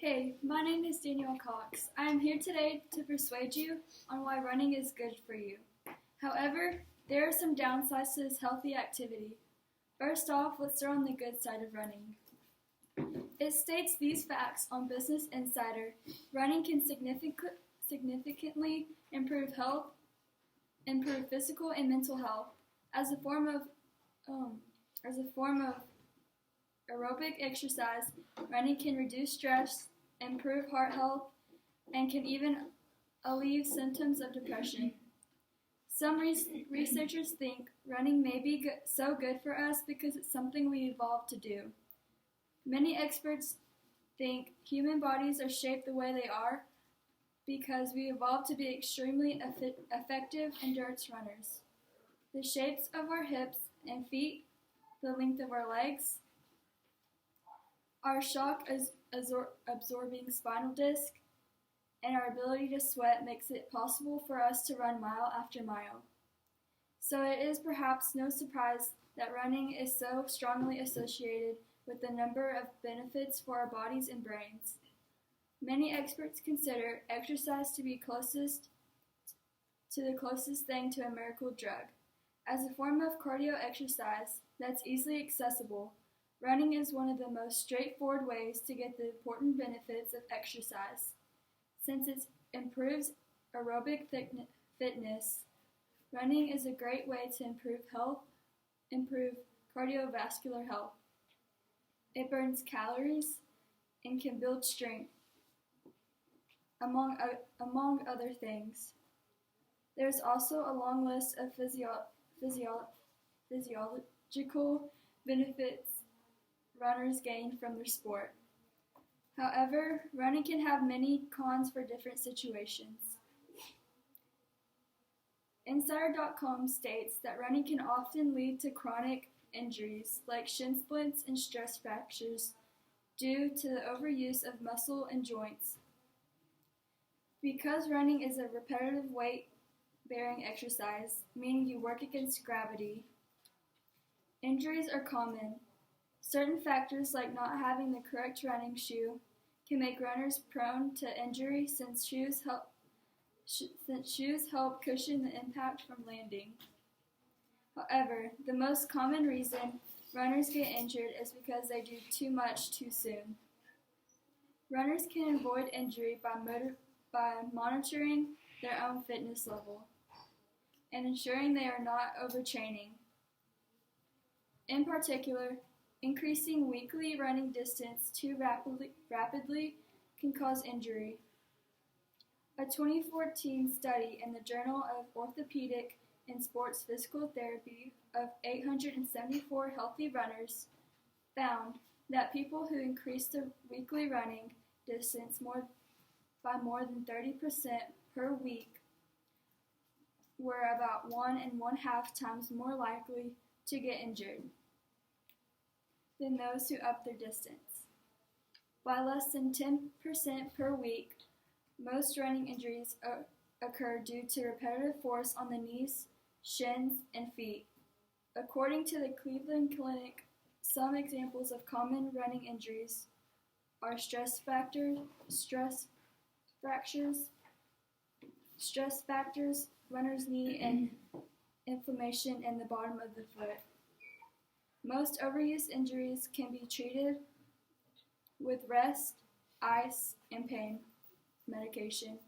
Hey, my name is Danielle Cox. I am here today to persuade you on why running is good for you. However, there are some downsides to this healthy activity. First off, let's start on the good side of running. It states these facts on Business Insider. Running can significantly improve health, improve physical and mental health. As a form of aerobic exercise, running can reduce stress, improve heart health, and can even alleviate symptoms of depression. Some researchers think running may be so good for us because it's something we evolved to do. Many experts think human bodies are shaped the way they are because we evolved to be extremely effective endurance runners. The shapes of our hips and feet, the length of our legs, our shock absorbing spinal disc, and our ability to sweat makes it possible for us to run mile after mile. So it is perhaps no surprise that running is so strongly associated with the number of benefits for our bodies and brains. Many experts consider exercise to be the closest thing to a miracle drug. As a form of cardio exercise that's easily accessible, running is one of the most straightforward ways to get the important benefits of exercise. Since it improves aerobic fitness, running is a great way to improve cardiovascular health. It burns calories and can build strength, among other things. There's also a long list of physiological benefits runners gain from their sport. However, running can have many cons for different situations. Insider.com states that running can often lead to chronic injuries like shin splints and stress fractures due to the overuse of muscle and joints. Because running is a repetitive weight-bearing exercise, meaning you work against gravity, injuries are common. Certain factors like not having the correct running shoe can make runners prone to injury since shoes help cushion the impact from landing. However, the most common reason runners get injured is because they do too much too soon. Runners can avoid injury by monitoring their own fitness level and ensuring they are not overtraining. In particular, increasing weekly running distance too rapidly can cause injury. A 2014 study in the Journal of Orthopedic and Sports Physical Therapy of 874 healthy runners found that people who increased their weekly running distance by more than 30% per week were about 1.5 times more likely to get injured than those who upped their distance. By less than 10% per week, most running injuries occur due to repetitive force on the knees, shins, and feet. According to the Cleveland Clinic, some examples of common running injuries are stress fractures, runner's knee, and inflammation in the bottom of the foot. Most overuse injuries can be treated with rest, ice, and pain medication,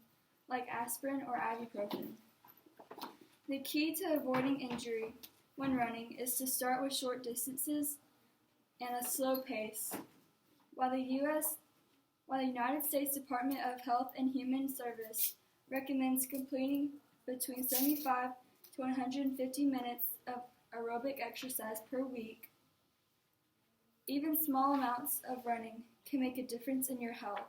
like aspirin or ibuprofen. The key to avoiding injury when running is to start with short distances and a slow pace. While the United States Department of Health and Human Service recommends completing between 75 to 150 minutes of aerobic exercise per week, even small amounts of running can make a difference in your health.